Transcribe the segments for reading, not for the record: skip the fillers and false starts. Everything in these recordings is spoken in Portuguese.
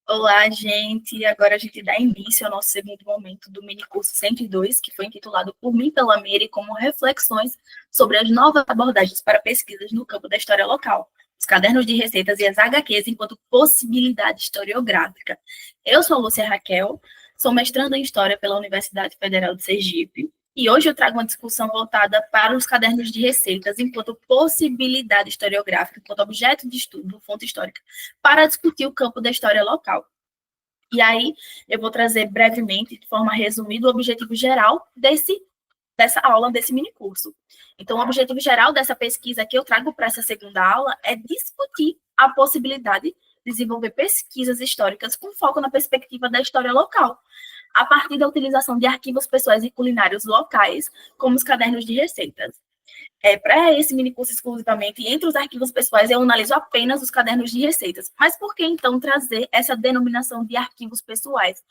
Olá, gente. Agora a gente dá início ao nosso segundo momento do minicurso 102, que foi intitulado Por mim pela Meire, como reflexões sobre as novas abordagens para pesquisas no campo da história local, os cadernos de receitas e as HQs enquanto possibilidade historiográfica. Eu sou a Lúcia Raquel, sou mestranda em História pela Universidade Federal de Sergipe, e hoje eu trago uma discussão voltada para os cadernos de receitas enquanto possibilidade historiográfica, enquanto objeto de estudo, fonte histórica, para discutir o campo da história local. E aí, eu vou trazer brevemente, de forma resumida, o objetivo geral dessa aula, desse minicurso. Então, o objetivo geral dessa pesquisa que eu trago para essa segunda aula é discutir a possibilidade de desenvolver pesquisas históricas com foco na perspectiva da história local, a partir da utilização de arquivos pessoais e culinários locais, como os cadernos de receitas. Para esse minicurso exclusivamente, entre os arquivos pessoais, eu analiso apenas os cadernos de receitas. Mas por que, então, trazer essa denominação de arquivos pessoais?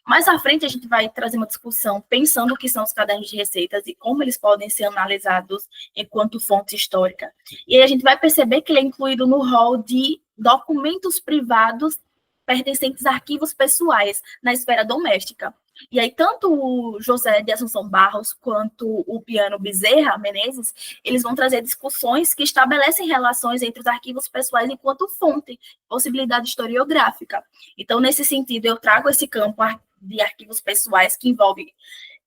Mais à frente, a gente vai trazer uma discussão pensando o que são os cadernos de receitas e como eles podem ser analisados enquanto fonte histórica. E aí a gente vai perceber que ele é incluído no rol de documentos privados pertencentes a arquivos pessoais na esfera doméstica. E aí, tanto o José de Assunção Barros quanto o Piano Bezerra Menezes, eles vão trazer discussões que estabelecem relações entre os arquivos pessoais enquanto fonte, possibilidade historiográfica. Então, nesse sentido, eu trago esse campo de arquivos pessoais que envolve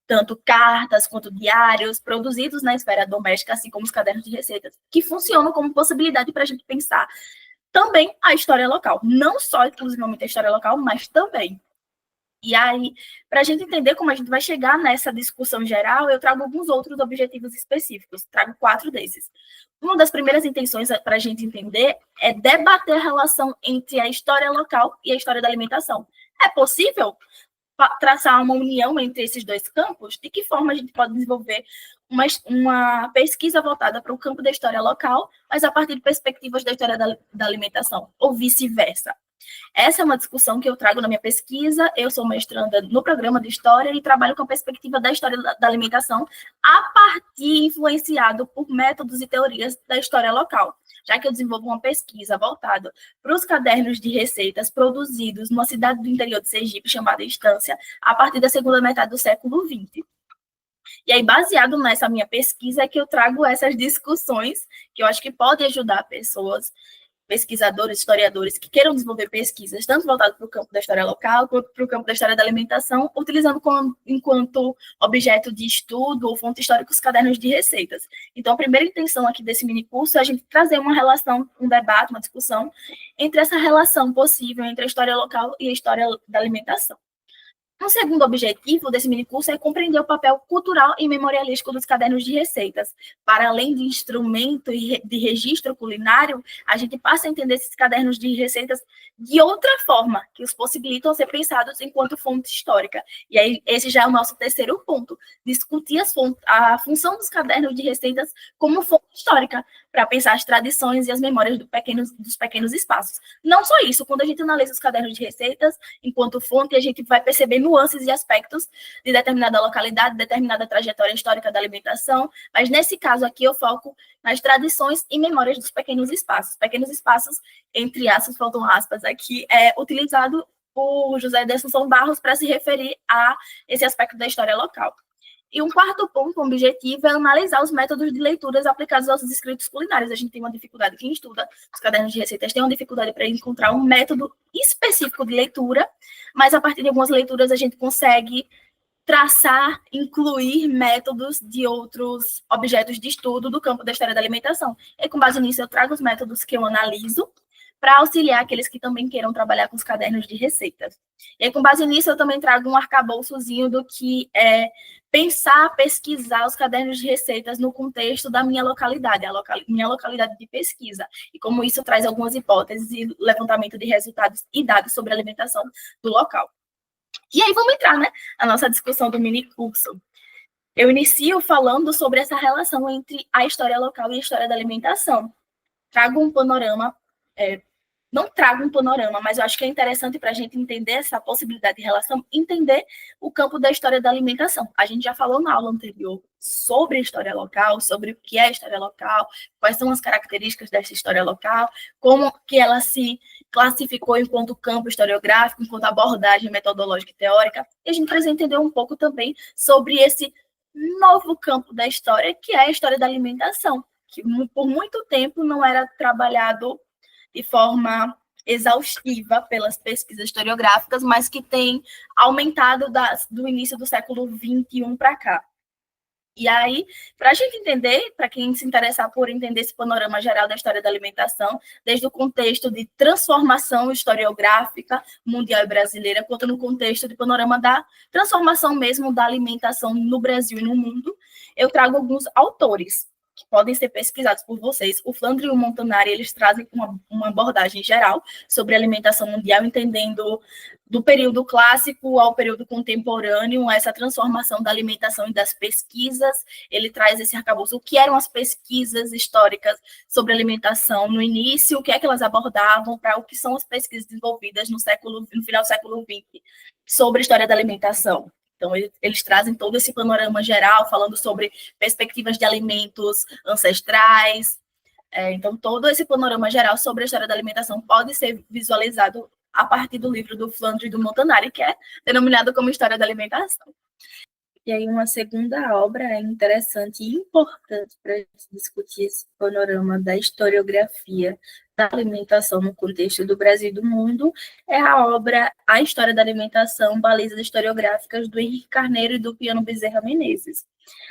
tanto cartas quanto diários produzidos na esfera doméstica, assim como os cadernos de receitas, que funcionam como possibilidade para a gente pensar também a história local, não só exclusivamente a história local, mas também. E aí, para a gente entender como a gente vai chegar nessa discussão geral, eu trago alguns outros objetivos específicos, trago 4 desses. Uma das primeiras intenções para a gente entender é debater a relação entre a história local e a história da alimentação. É possível traçar uma união entre esses dois campos? De que forma a gente pode desenvolver uma pesquisa voltada para o campo da história local, mas a partir de perspectivas da história da alimentação, ou vice-versa? Essa é uma discussão que eu trago na minha pesquisa. Eu sou mestranda no programa de História e trabalho com a perspectiva da história da alimentação a partir, influenciado por métodos e teorias da história local, já que eu desenvolvo uma pesquisa voltada para os cadernos de receitas produzidos numa cidade do interior de Sergipe, chamada Estância, a partir da segunda metade do século XX. E aí, baseado nessa minha pesquisa, é que eu trago essas discussões que eu acho que podem ajudar pessoas, pesquisadores, historiadores que queiram desenvolver pesquisas, tanto voltadas para o campo da história local, quanto para o campo da história da alimentação, utilizando enquanto objeto de estudo ou fonte histórica os cadernos de receitas. Então, a primeira intenção aqui desse minicurso é a gente trazer uma relação, um debate, uma discussão entre essa relação possível entre a história local e a história da alimentação. Um segundo objetivo desse minicurso é compreender o papel cultural e memorialístico dos cadernos de receitas. Para além de instrumento e de registro culinário, a gente passa a entender esses cadernos de receitas de outra forma, que os possibilitam ser pensados enquanto fonte histórica. E aí, esse já é o nosso terceiro ponto, discutir a função dos cadernos de receitas como fonte histórica, para pensar as tradições e as memórias dos pequenos espaços. Não só isso, quando a gente analisa os cadernos de receitas, enquanto fonte, a gente vai perceber nuances e aspectos de determinada localidade, determinada trajetória histórica da alimentação, mas nesse caso aqui eu foco nas tradições e memórias dos pequenos espaços. Pequenos espaços, entre aspas, faltam aspas aqui, é utilizado por José de Assunção Barros para se referir a esse aspecto da história local. E um quarto ponto, um objetivo, é analisar os métodos de leituras aplicados aos escritos culinários. A gente tem uma dificuldade, quem estuda os cadernos de receitas tem uma dificuldade para encontrar um método específico de leitura, mas a partir de algumas leituras a gente consegue traçar, incluir métodos de outros objetos de estudo do campo da história da alimentação. E com base nisso eu trago os métodos que eu analiso para auxiliar aqueles que também queiram trabalhar com os cadernos de receitas. E aí, com base nisso, eu também trago um arcabouçozinho do que é pensar, pesquisar os cadernos de receitas no contexto da minha localidade, minha localidade de pesquisa, e como isso traz algumas hipóteses e levantamento de resultados e dados sobre a alimentação do local. E aí, vamos entrar, né, na nossa discussão do minicurso. Eu inicio falando sobre essa relação entre a história local e a história da alimentação. Trago um panorama não trago um panorama, mas eu acho que é interessante para a gente entender essa possibilidade de relação, entender o campo da história da alimentação. A gente já falou na aula anterior sobre a história local, sobre o que é a história local, quais são as características dessa história local, como que ela se classificou enquanto campo historiográfico, enquanto abordagem metodológica e teórica. E a gente precisa entender um pouco também sobre esse novo campo da história, que é a história da alimentação, que por muito tempo não era trabalhado de forma exaustiva pelas pesquisas historiográficas, mas que tem aumentado do início do século XXI para cá. E aí, para a gente entender, para quem se interessar por entender esse panorama geral da história da alimentação, desde o contexto de transformação historiográfica mundial e brasileira, quanto no contexto de panorama da transformação mesmo da alimentação no Brasil e no mundo, eu trago alguns autores que podem ser pesquisados por vocês. O Flandre e o Montanari, eles trazem uma abordagem geral sobre a alimentação mundial, entendendo do período clássico ao período contemporâneo, essa transformação da alimentação e das pesquisas. Ele traz esse arcabouço, o que eram as pesquisas históricas sobre alimentação no início, o que é que elas abordavam, para o que são as pesquisas desenvolvidas no final do século XX sobre a história da alimentação. Então, eles trazem todo esse panorama geral, falando sobre perspectivas de alimentos ancestrais. Então, todo esse panorama geral sobre a história da alimentação pode ser visualizado a partir do livro do Flandre e do Montanari, que é denominado como História da Alimentação. E aí, uma segunda obra interessante e importante para a gente discutir esse panorama da historiografia da alimentação no contexto do Brasil e do mundo é a obra A História da Alimentação, Balizas Historiográficas, do Henrique Carneiro e do Piano Bezerra Menezes.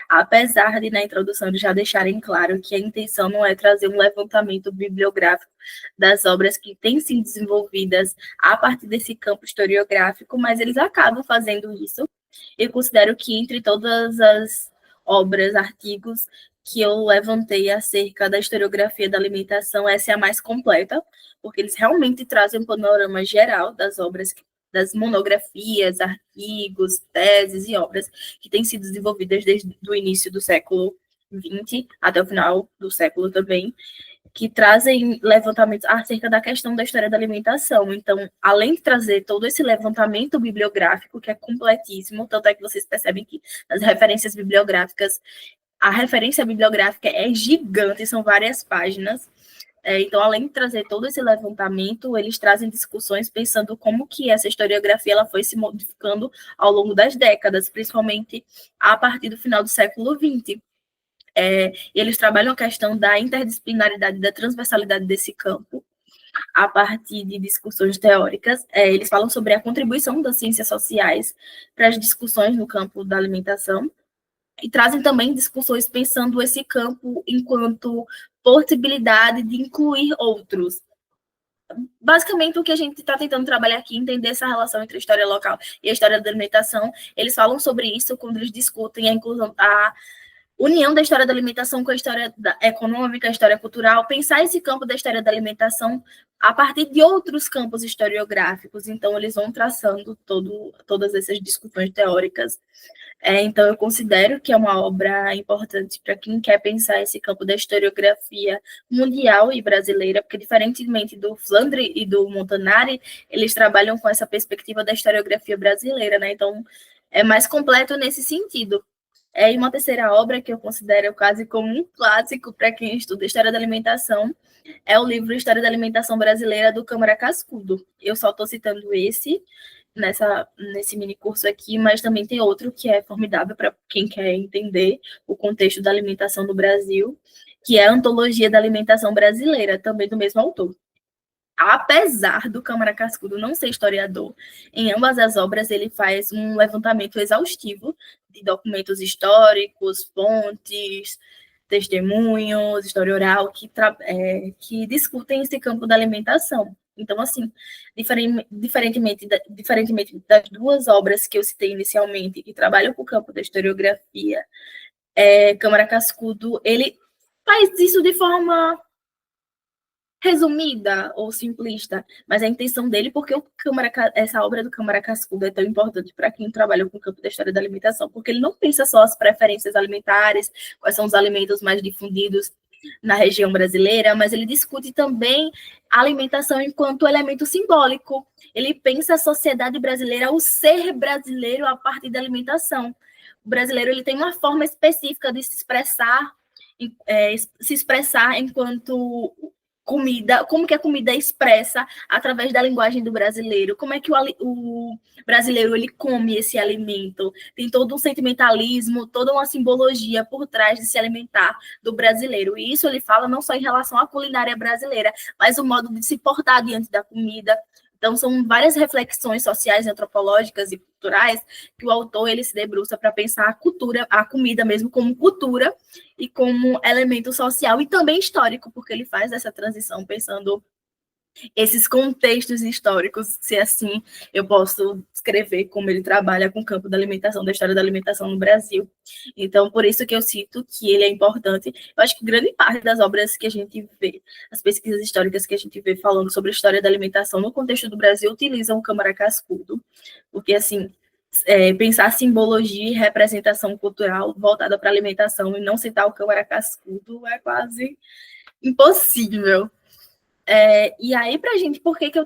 Apesar de, na introdução, eles já deixarem claro que a intenção não é trazer um levantamento bibliográfico das obras que têm sido desenvolvidas a partir desse campo historiográfico, mas eles acabam fazendo isso. Eu considero que entre todas as obras, artigos que eu levantei acerca da historiografia da alimentação, essa é a mais completa, porque eles realmente trazem um panorama geral das obras, das monografias, artigos, teses e obras que têm sido desenvolvidas desde o início do século XX até o final do século também, que trazem levantamentos acerca da questão da história da alimentação. Então, além de trazer todo esse levantamento bibliográfico, que é completíssimo, tanto é que vocês percebem que as referências bibliográficas, a referência bibliográfica é gigante, são várias páginas. Então, além de trazer todo esse levantamento, eles trazem discussões pensando como que essa historiografia ela foi se modificando ao longo das décadas, principalmente a partir do final do século XX. Eles trabalham a questão da interdisciplinaridade, da transversalidade desse campo, a partir de discussões teóricas. Eles falam sobre a contribuição das ciências sociais para as discussões no campo da alimentação, e trazem também discussões pensando esse campo enquanto possibilidade de incluir outros. Basicamente, o que a gente está tentando trabalhar aqui, entender essa relação entre a história local e a história da alimentação, eles falam sobre isso quando eles discutem a inclusão, a união da história da alimentação com a história econômica, a história cultural, pensar esse campo da história da alimentação a partir de outros campos historiográficos. Então, eles vão traçando todas essas discussões teóricas. Então, eu considero que é uma obra importante para quem quer pensar esse campo da historiografia mundial e brasileira, porque, diferentemente do Flandre e do Montanari, eles trabalham com essa perspectiva da historiografia brasileira, né? Então, é mais completo nesse sentido. E uma terceira obra que eu considero quase como um clássico para quem estuda História da Alimentação é o livro História da Alimentação Brasileira, do Câmara Cascudo. Eu só estou citando esse nesse mini curso aqui, mas também tem outro que é formidável para quem quer entender o contexto da alimentação no Brasil, que é a Antologia da Alimentação Brasileira, também do mesmo autor. Apesar do Câmara Cascudo não ser historiador, em ambas as obras ele faz um levantamento exaustivo de documentos históricos, fontes, testemunhos, história oral, que discutem esse campo da alimentação. Então, assim, diferentemente das duas obras que eu citei inicialmente, que trabalham com o campo da historiografia, Câmara Cascudo, ele faz isso de forma resumida ou simplista, mas a intenção dele, porque essa obra do Câmara Cascudo é tão importante para quem trabalha com o campo da história da alimentação, porque ele não pensa só as preferências alimentares, quais são os alimentos mais difundidos, na região brasileira, mas ele discute também a alimentação enquanto elemento simbólico. Ele pensa a sociedade brasileira, o ser brasileiro a partir da alimentação. O brasileiro ele tem uma forma específica de se expressar enquanto comida, como que a comida é expressa através da linguagem do brasileiro, como é que o brasileiro ele come esse alimento, tem todo um sentimentalismo, toda uma simbologia por trás de se alimentar do brasileiro, e isso ele fala não só em relação à culinária brasileira, mas o modo de se portar diante da comida. Então, são várias reflexões sociais, antropológicas e culturais que o autor ele se debruça para pensar a cultura, a comida mesmo como cultura e como elemento social e também histórico, porque ele faz essa transição pensando esses contextos históricos, se assim eu posso escrever como ele trabalha com o campo da alimentação, da história da alimentação no Brasil. Então, por isso que eu cito que ele é importante. Eu acho que grande parte das obras que a gente vê, as pesquisas históricas que a gente vê falando sobre a história da alimentação no contexto do Brasil, utilizam o Câmara Cascudo, porque, assim, pensar simbologia e representação cultural voltada para a alimentação e não citar o Câmara Cascudo é quase impossível. E aí, para a gente, por que eu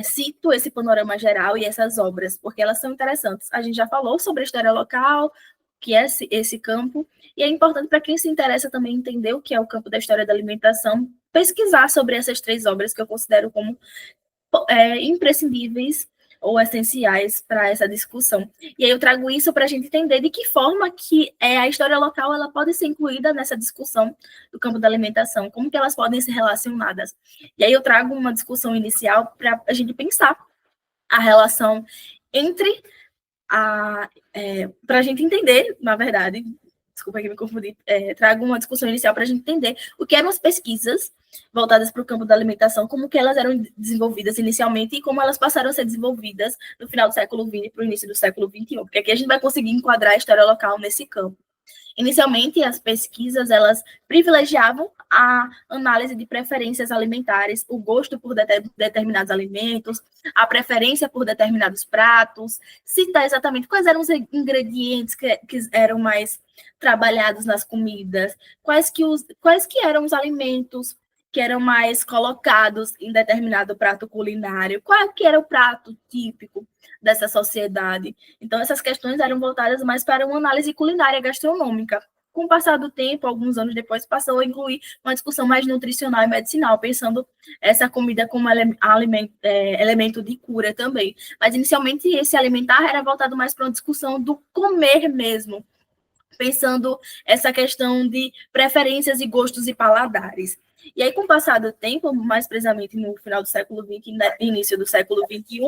cito esse panorama geral e essas obras? Porque elas são interessantes. A gente já falou sobre a história local, que é esse campo, e é importante para quem se interessa também entender o que é o campo da história da alimentação, pesquisar sobre essas 3 obras que eu considero como imprescindíveis ou essenciais para essa discussão. E aí eu trago isso para a gente entender de que forma que a história local ela pode ser incluída nessa discussão do campo da alimentação, como que elas podem ser relacionadas. E aí eu trago uma discussão inicial para a gente pensar a relação entre para a gente entender, na verdade, desculpa que me confundi, trago uma discussão inicial para a gente entender o que eram as pesquisas voltadas para o campo da alimentação, como que elas eram desenvolvidas inicialmente e como elas passaram a ser desenvolvidas no final do século XX para o início do século XXI, porque aqui a gente vai conseguir enquadrar a história local nesse campo. Inicialmente, as pesquisas elas privilegiavam a análise de preferências alimentares, o gosto por determinados alimentos, a preferência por determinados pratos, citar exatamente quais eram os ingredientes que eram mais trabalhados nas comidas, quais que eram os alimentos que eram mais colocados em determinado prato culinário, qual que era o prato típico dessa sociedade. Então, essas questões eram voltadas mais para uma análise culinária gastronômica. Com o passar do tempo, alguns anos depois, passou a incluir uma discussão mais nutricional e medicinal, pensando essa comida como elemento de cura também. Mas, inicialmente, esse alimentar era voltado mais para uma discussão do comer mesmo, pensando essa questão de preferências e gostos e paladares. E aí, com o passar do tempo, mais precisamente no final do século XX e início do século XXI,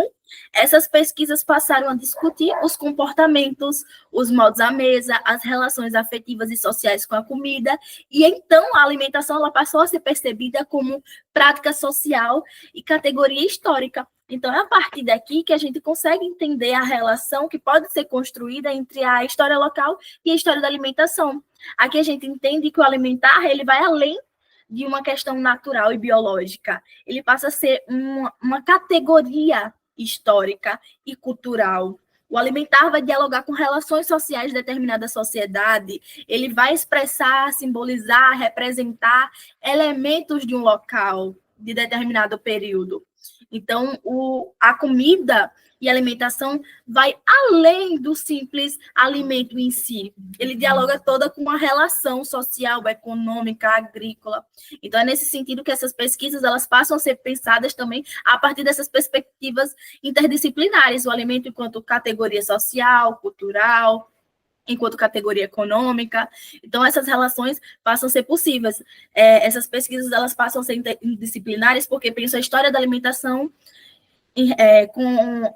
essas pesquisas passaram a discutir os comportamentos, os modos à mesa, as relações afetivas e sociais com a comida, e então a alimentação ela passou a ser percebida como prática social e categoria histórica. Então, é a partir daqui que a gente consegue entender a relação que pode ser construída entre a história local e a história da alimentação. Aqui a gente entende que o alimentar ele vai além de uma questão natural e biológica. Ele passa a ser uma categoria histórica e cultural. O alimentar vai dialogar com relações sociais de determinada sociedade, ele vai expressar, simbolizar, representar elementos de um local, de determinado período. Então, a comida e a alimentação vai além do simples alimento em si. Ele dialoga toda com a relação social, econômica, agrícola. Então, é nesse sentido que essas pesquisas elas passam a ser pensadas também a partir dessas perspectivas interdisciplinares, o alimento enquanto categoria social, cultural, enquanto categoria econômica. Então, essas relações passam a ser possíveis. Essas pesquisas elas passam a ser interdisciplinares porque pensam a história da alimentação com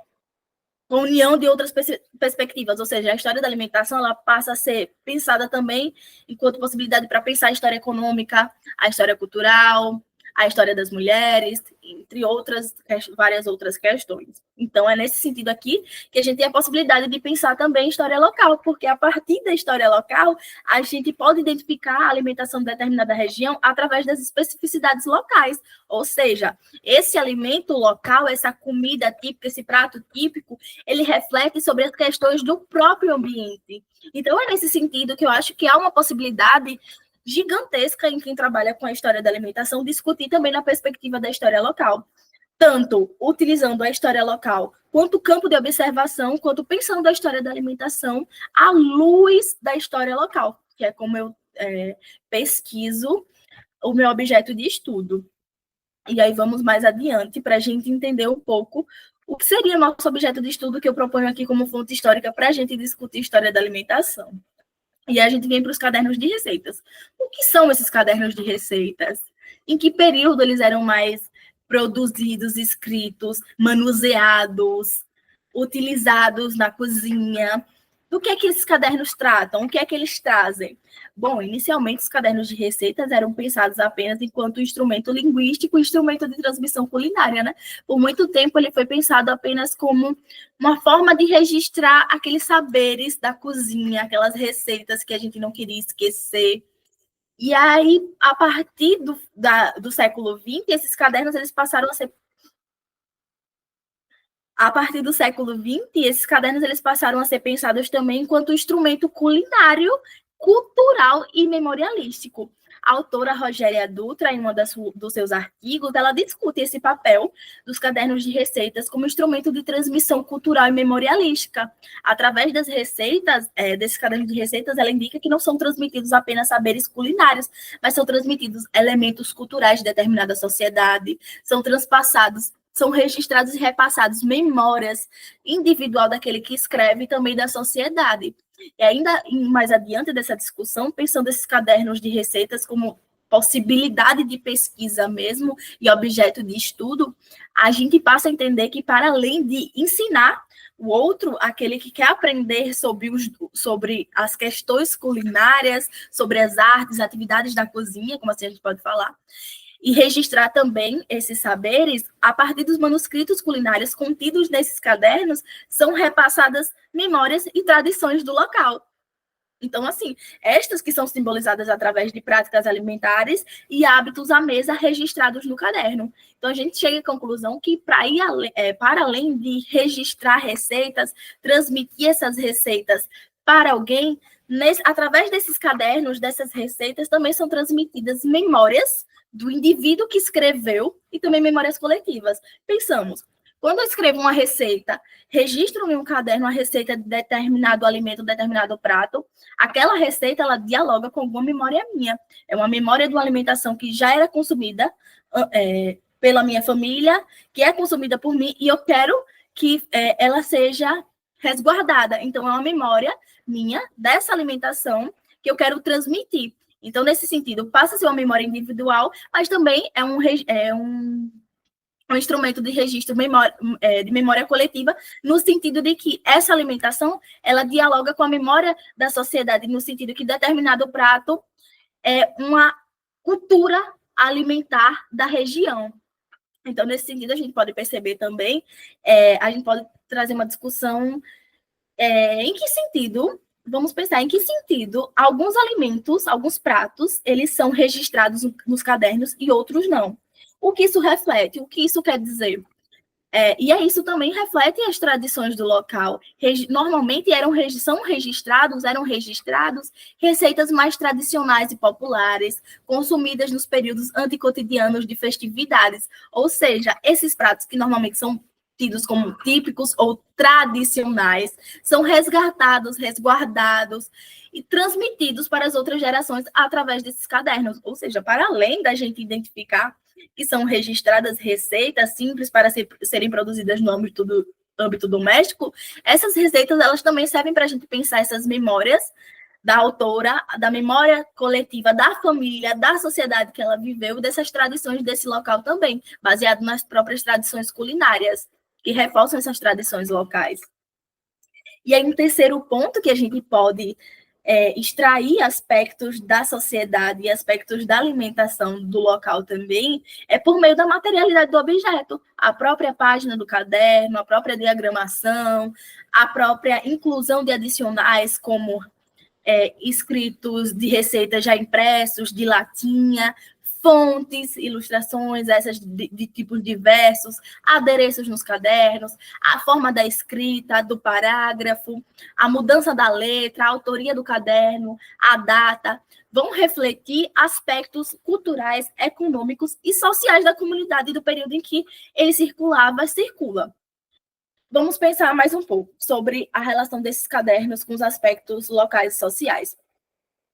a união de outras perspectivas, ou seja, a história da alimentação ela passa a ser pensada também enquanto possibilidade para pensar a história econômica, a história cultural, a história das mulheres, entre várias outras questões. Então, é nesse sentido aqui que a gente tem a possibilidade de pensar também em história local, porque a partir da história local, a gente pode identificar a alimentação de determinada região através das especificidades locais, ou seja, esse alimento local, essa comida típica, esse prato típico, ele reflete sobre as questões do próprio ambiente. Então, é nesse sentido que eu acho que há uma possibilidade gigantesca em quem trabalha com a história da alimentação, discutir também na perspectiva da história local, tanto utilizando a história local quanto campo de observação, quanto pensando a história da alimentação à luz da história local, que é como eu pesquiso o meu objeto de estudo. E aí vamos mais adiante para a gente entender um pouco o que seria nosso objeto de estudo, que eu proponho aqui como fonte histórica para a gente discutir história da alimentação. E a gente vem para os cadernos de receitas. O que são esses cadernos de receitas? Em que período eles eram mais produzidos, escritos, manuseados, utilizados na cozinha? Do que esses cadernos tratam? O que é que eles trazem? Bom, inicialmente os cadernos de receitas eram pensados apenas enquanto instrumento linguístico, instrumento de transmissão culinária, né? Por muito tempo ele foi pensado apenas como uma forma de registrar aqueles saberes da cozinha, aquelas receitas que a gente não queria esquecer. E aí, a partir do século XX, esses cadernos eles passaram a ser pensados também enquanto instrumento culinário, cultural e memorialístico. A autora Rogéria Dutra, em dos seus artigos, ela discute esse papel dos cadernos de receitas como instrumento de transmissão cultural e memorialística. Através das receitas, desses cadernos de receitas, ela indica que não são transmitidos apenas saberes culinários, mas são transmitidos elementos culturais de determinada sociedade, são registrados e repassados memórias individual daquele que escreve e também da sociedade. E ainda mais adiante dessa discussão, pensando esses cadernos de receitas como possibilidade de pesquisa mesmo e objeto de estudo, a gente passa a entender que, para além de ensinar o outro, aquele que quer aprender sobre as questões culinárias, sobre as artes, atividades da cozinha, como assim a gente pode falar, e registrar também esses saberes, a partir dos manuscritos culinários contidos nesses cadernos, são repassadas memórias e tradições do local. Então, assim, estas que são simbolizadas através de práticas alimentares e hábitos à mesa registrados no caderno. Então, a gente chega à conclusão que, para além de registrar receitas, transmitir essas receitas para alguém, através desses cadernos, dessas receitas, também são transmitidas memórias do indivíduo que escreveu e também memórias coletivas. Pensamos, quando eu escrevo uma receita, registro em um caderno a receita de determinado alimento, determinado prato, aquela receita, ela dialoga com alguma memória minha. É uma memória de uma alimentação que já era consumida pela minha família, que é consumida por mim, e eu quero que ela seja resguardada. Então, é uma memória minha dessa alimentação que eu quero transmitir. Então, nesse sentido, passa a ser uma memória individual, mas também é um instrumento de registro de memória coletiva, no sentido de que essa alimentação, ela dialoga com a memória da sociedade, no sentido que determinado prato é uma cultura alimentar da região. Então, nesse sentido, a gente pode perceber também, a gente pode trazer uma discussão em que sentido... Vamos pensar em que sentido alguns alimentos, alguns pratos, eles são registrados nos cadernos e outros não. O que isso reflete? O que isso quer dizer? E isso também reflete as tradições do local. Normalmente eram registrados receitas mais tradicionais e populares, consumidas nos períodos anticotidianos de festividades. Ou seja, esses pratos que normalmente são tidos como típicos ou tradicionais, são resgatados, resguardados e transmitidos para as outras gerações através desses cadernos. Ou seja, para além da gente identificar que são registradas receitas simples para serem produzidas no âmbito doméstico, essas receitas elas também servem para a gente pensar essas memórias da autora, da memória coletiva da família, da sociedade que ela viveu, dessas tradições desse local também, baseado nas próprias tradições culinárias, que reforçam essas tradições locais. E aí, um terceiro ponto que a gente pode extrair aspectos da sociedade e aspectos da alimentação do local também, é por meio da materialidade do objeto, a própria página do caderno, a própria diagramação, a própria inclusão de adicionais, como escritos de receitas já impressos, de latinha, fontes, ilustrações, essas de tipos diversos, adereços nos cadernos, a forma da escrita, do parágrafo, a mudança da letra, a autoria do caderno, a data. vão refletir aspectos culturais, econômicos e sociais da comunidade do período em que ele circula. Vamos pensar mais um pouco sobre a relação desses cadernos com os aspectos locais e sociais.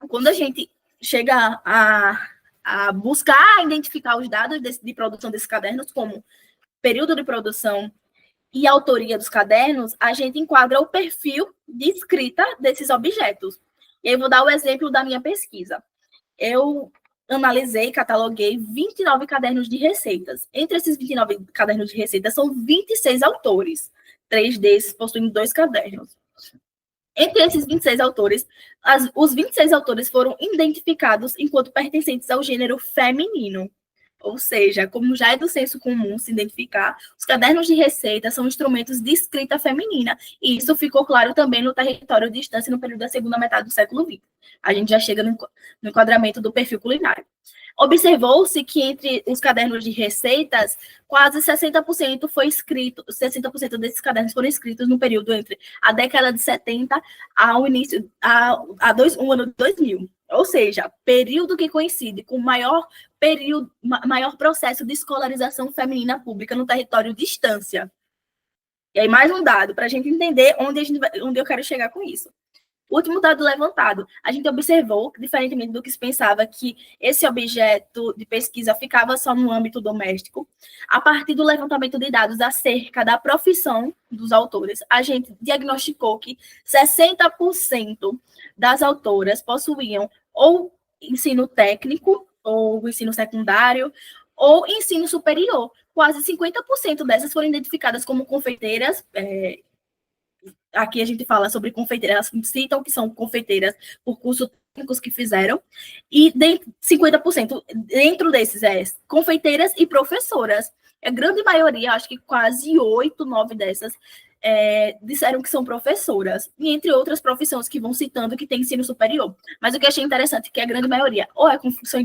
Quando a gente chega a buscar identificar os dados de produção desses cadernos, como período de produção e autoria dos cadernos, a gente enquadra o perfil de escrita desses objetos. E aí eu vou dar o exemplo da minha pesquisa. Eu analisei, cataloguei 29 cadernos de receitas. Entre esses 29 cadernos de receitas, são 26 autores. 3 desses possuem 2 cadernos. Entre esses 26 autores, os 26 autores foram identificados enquanto pertencentes ao gênero feminino. Ou seja, como já é do senso comum se identificar, os cadernos de receita são instrumentos de escrita feminina. E isso ficou claro também no território de distância no período da segunda metade do século XX. A gente já chega no enquadramento do perfil culinário. Observou-se que entre os cadernos de receitas, quase 60% foi escrito, 60% desses cadernos foram escritos no período entre a década de 70 ao início, o ano 2000. Ou seja, período que coincide com o maior processo de escolarização feminina pública no território de distância. E aí, mais um dado, para a gente entender onde eu quero chegar com isso. O último dado levantado, a gente observou, diferentemente do que se pensava, que esse objeto de pesquisa ficava só no âmbito doméstico. A partir do levantamento de dados acerca da profissão dos autores, a gente diagnosticou que 60% das autoras possuíam ou ensino técnico, ou ensino secundário, ou ensino superior. Quase 50% dessas foram identificadas como confeiteiras. Aqui a gente fala sobre confeiteiras, elas citam que são confeiteiras por cursos técnicos que fizeram, e 50% dentro desses confeiteiras e professoras. A grande maioria, acho que quase 8, 9 dessas, disseram que são professoras, e entre outras profissões que vão citando que tem ensino superior. Mas o que eu achei interessante é que a grande maioria ou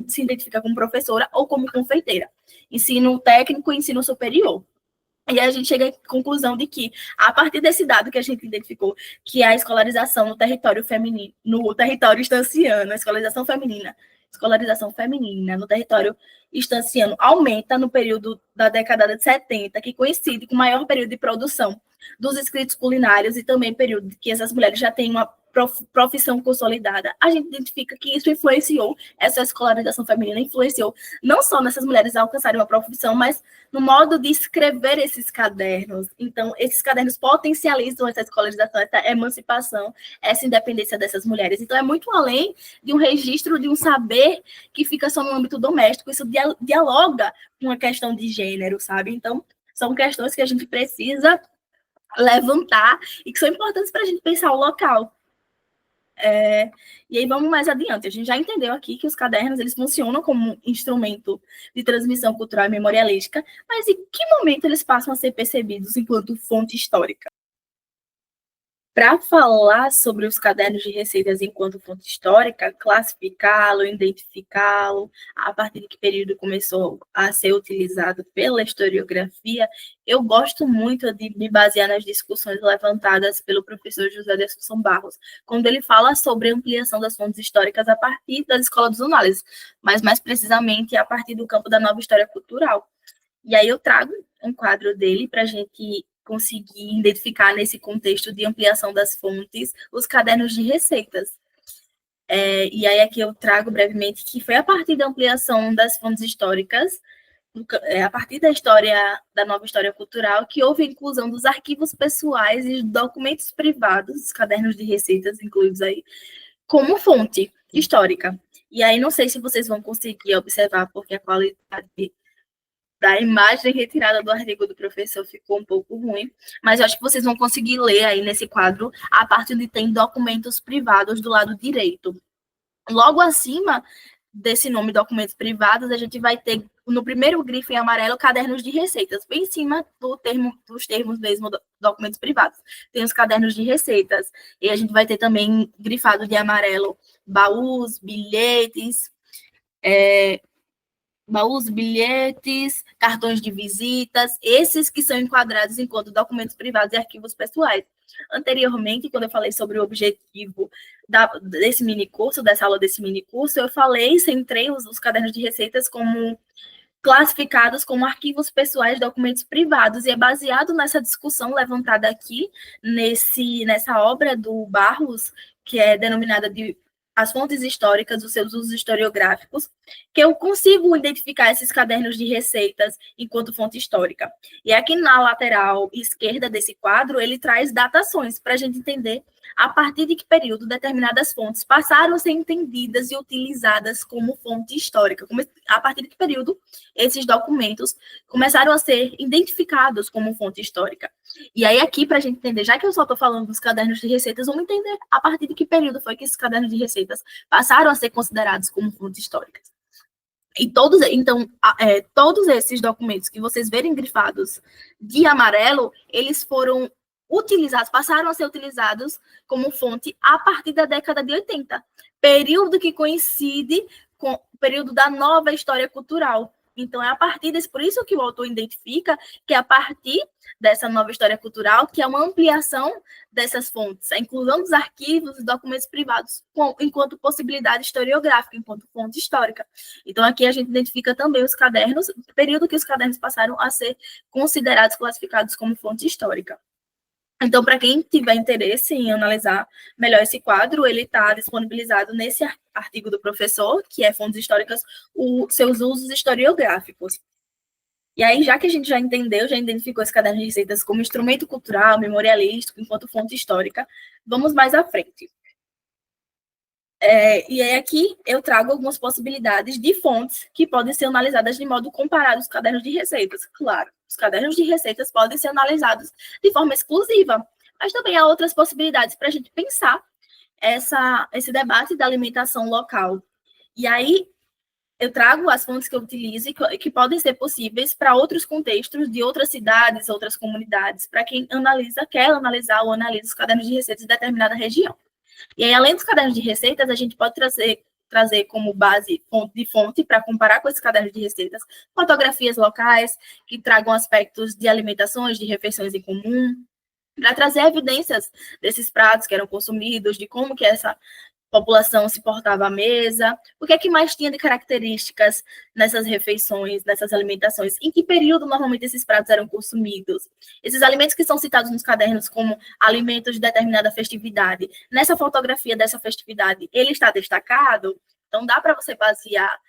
se identifica como professora ou como confeiteira. Ensino técnico e ensino superior. E aí a gente chega à conclusão de que, a partir desse dado que a gente identificou, que a escolarização no território feminino, no território estanciano, a escolarização feminina no território estanciano aumenta no período da década de 70, que coincide com o maior período de produção dos escritos culinários e também período que essas mulheres já têm uma profissão consolidada. A gente identifica que isso influenciou, essa escolarização feminina influenciou não só nessas mulheres alcançarem uma profissão, mas no modo de escrever esses cadernos. Então, esses cadernos potencializam essa escolarização, essa emancipação, essa independência dessas mulheres. Então, é muito além de um registro de um saber que fica só no âmbito doméstico, isso dialoga com a questão de gênero, sabe? Então, são questões que a gente precisa levantar e que são importantes para a gente pensar o local. E aí vamos mais adiante. A gente já entendeu aqui que os cadernos eles funcionam como um instrumento de transmissão cultural e memorialística, mas em que momento eles passam a ser percebidos enquanto fonte histórica? Para falar sobre os cadernos de receitas enquanto fonte histórica, classificá-lo, identificá-lo, a partir de que período começou a ser utilizado pela historiografia, eu gosto muito de me basear nas discussões levantadas pelo professor José de Assunção Barros, quando ele fala sobre a ampliação das fontes históricas a partir das escolas dos análises, mas mais precisamente a partir do campo da nova história cultural. E aí eu trago um quadro dele para a gente conseguir identificar nesse contexto de ampliação das fontes os cadernos de receitas. E aí aqui eu trago brevemente que foi a partir da ampliação das fontes históricas, a partir da história, da nova história cultural, que houve a inclusão dos arquivos pessoais e documentos privados, os cadernos de receitas incluídos aí, como fonte histórica. E aí não sei se vocês vão conseguir observar, porque a qualidade da imagem retirada do artigo do professor ficou um pouco ruim, mas eu acho que vocês vão conseguir ler aí nesse quadro a parte onde tem documentos privados do lado direito. Logo acima desse nome documentos privados, a gente vai ter, no primeiro grifo em amarelo, cadernos de receitas, bem em cima dos termos mesmo, documentos privados. Tem os cadernos de receitas, e a gente vai ter também grifado de amarelo baús, bilhetes, baús, bilhetes, cartões de visitas, esses que são enquadrados enquanto documentos privados e arquivos pessoais. Anteriormente, quando eu falei sobre o objetivo desse minicurso, dessa aula desse minicurso, eu falei, centrei os cadernos de receitas como classificados como arquivos pessoais, documentos privados, e é baseado nessa discussão levantada aqui, nessa obra do Barros, que é denominada de As Fontes Históricas, os seus usos historiográficos, que eu consigo identificar esses cadernos de receitas enquanto fonte histórica. E aqui na lateral esquerda desse quadro, ele traz datações para a gente entender a partir de que período determinadas fontes passaram a ser entendidas e utilizadas como fonte histórica, a partir de que período esses documentos começaram a ser identificados como fonte histórica. E aí aqui, para a gente entender, já que eu só estou falando dos cadernos de receitas, vamos entender a partir de que período foi que esses cadernos de receitas passaram a ser considerados como fontes históricas. E todos esses documentos que vocês verem grifados de amarelo, eles foram passaram a ser utilizados como fonte a partir da década de 80, período que coincide com o período da nova história cultural. Então, é a partir desse, por isso que o autor identifica que é a partir dessa nova história cultural que é uma ampliação dessas fontes, a inclusão dos arquivos e documentos privados enquanto possibilidade historiográfica, enquanto fonte histórica. Então, aqui a gente identifica também os cadernos, o período que os cadernos passaram a ser considerados, classificados como fonte histórica. Então, para quem tiver interesse em analisar melhor esse quadro, ele está disponibilizado nesse artigo do professor, que é Fontes Históricas, os seus usos historiográficos. E aí, já que a gente já entendeu, já identificou esse caderno de receitas como instrumento cultural, memorialístico, enquanto fonte histórica, vamos mais à frente. E aí aqui eu trago algumas possibilidades de fontes que podem ser analisadas de modo comparado aos cadernos de receitas. Claro, os cadernos de receitas podem ser analisados de forma exclusiva, mas também há outras possibilidades para a gente pensar esse debate da alimentação local. E aí eu trago as fontes que eu utilizo e que podem ser possíveis para outros contextos de outras cidades, outras comunidades, para quem quer analisar ou analisa os cadernos de receitas de determinada região. E aí, além dos cadernos de receitas, a gente pode trazer como base de fonte para comparar com esses cadernos de receitas, fotografias locais que tragam aspectos de alimentações, de refeições em comum, para trazer evidências desses pratos que eram consumidos, de como que essa população se portava à mesa, o que é que mais tinha de características nessas refeições, nessas alimentações, em que período normalmente esses pratos eram consumidos. Esses alimentos que são citados nos cadernos como alimentos de determinada festividade, nessa fotografia dessa festividade, ele está destacado, então dá para você basear,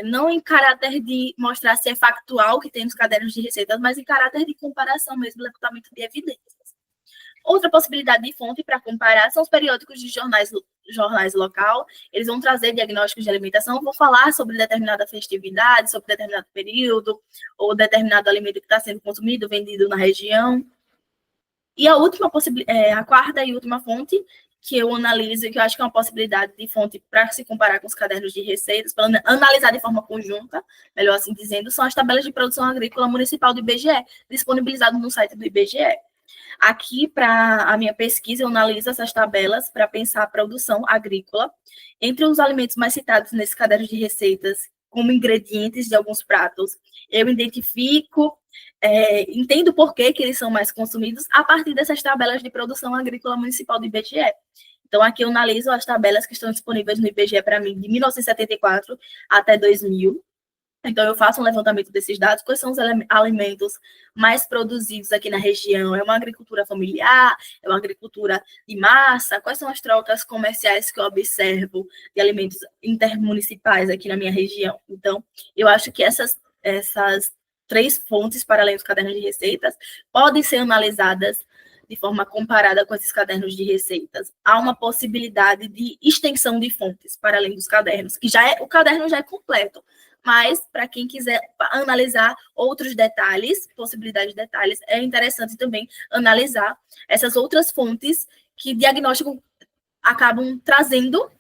não em caráter de mostrar se é factual que tem nos cadernos de receitas, mas em caráter de comparação mesmo, levantamento de evidências. Outra possibilidade de fonte para comparar são os periódicos de jornais local. Eles vão trazer diagnósticos de alimentação, vão falar sobre determinada festividade, sobre determinado período, ou determinado alimento que está sendo consumido, vendido na região. E a quarta e última fonte que eu analiso, que eu acho que é uma possibilidade de fonte para se comparar com os cadernos de receitas, para analisar de forma conjunta, melhor assim dizendo, são as tabelas de produção agrícola municipal do IBGE, disponibilizadas no site do IBGE. Aqui, para a minha pesquisa, eu analiso essas tabelas para pensar a produção agrícola. Entre os alimentos mais citados nesse caderno de receitas, como ingredientes de alguns pratos, eu identifico, entendo por que eles são mais consumidos a partir dessas tabelas de produção agrícola municipal do IBGE. Então, aqui eu analiso as tabelas que estão disponíveis no IBGE para mim, de 1974 até 2000. Então, eu faço um levantamento desses dados, quais são os alimentos mais produzidos aqui na região? É uma agricultura familiar? É uma agricultura de massa? Quais são as trocas comerciais que eu observo de alimentos intermunicipais aqui na minha região? Então, eu acho que essas 3 fontes, para além dos cadernos de receitas, podem ser analisadas de forma comparada com esses cadernos de receitas. Há uma possibilidade de extensão de fontes, para além dos cadernos, que o caderno já é completo, mas para quem quiser analisar outros detalhes, possibilidades de detalhes, é interessante também analisar essas outras fontes que diagnóstico acabam trazendo